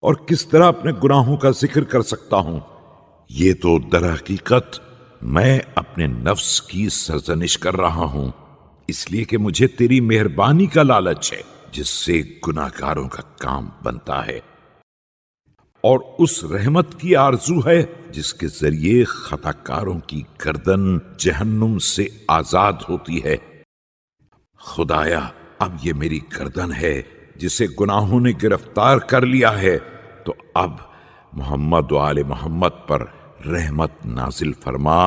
اور کس طرح اپنے گناہوں کا ذکر کر سکتا ہوں؟ یہ تو در حقیقت میں اپنے نفس کی سرزنش کر رہا ہوں، اس لیے کہ مجھے تیری مہربانی کا لالچ ہے جس سے گناہگاروں کا کام بنتا ہے، اور اس رحمت کی آرزو ہے جس کے ذریعے خطا کاروں کی گردن جہنم سے آزاد ہوتی ہے۔ خدایا، اب یہ میری گردن ہے جسے گناہوں نے گرفتار کر لیا ہے، تو اب محمد و آل محمد پر رحمت نازل فرما،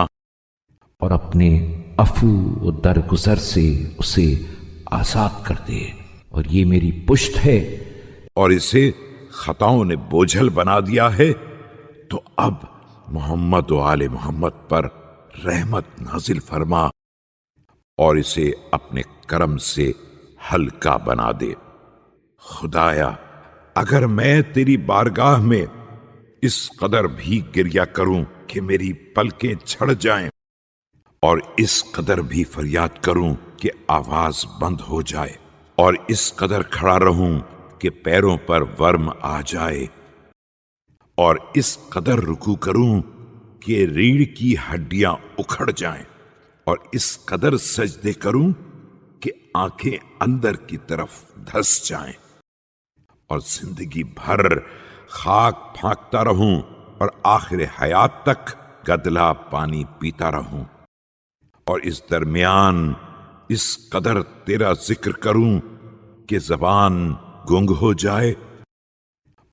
اور اپنے عفو و درگزر سے اسے آزاد کر دے، اور یہ میری پشت ہے۔ اور اسے خطاؤں نے بوجھل بنا دیا ہے، تو اب محمد و آل محمد پر رحمت نازل فرما اور اسے اپنے کرم سے ہلکا بنا دے۔ خدایا، اگر میں تیری بارگاہ میں اس قدر بھی گریہ کروں کہ میری پلکیں جھڑ جائیں، اور اس قدر بھی فریاد کروں کہ آواز بند ہو جائے، اور اس قدر کھڑا رہوں کہ پیروں پر ورم آ جائے، اور اس قدر رکوع کروں کہ ریڑھ کی ہڈیاں اکھڑ جائیں، اور اس قدر سجدے کروں کہ آنکھیں اندر کی طرف دھس جائیں، اور زندگی بھر خاک پھانکتا رہوں اور آخر حیات تک گدلا پانی پیتا رہوں، اور اس درمیان اس قدر تیرا ذکر کروں کہ زبان گنگ ہو جائے،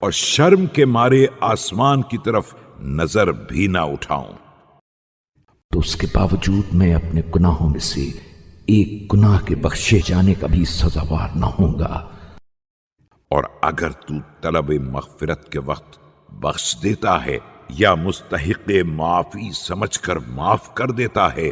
اور شرم کے مارے آسمان کی طرف نظر بھی نہ اٹھاؤں، تو اس کے باوجود میں اپنے گناہوں میں سے ایک گناہ کے بخشے جانے کا بھی سزاوار نہ ہوں گا۔ اور اگر تو طلب مغفرت کے وقت بخش دیتا ہے یا مستحق معافی سمجھ کر معاف کر دیتا ہے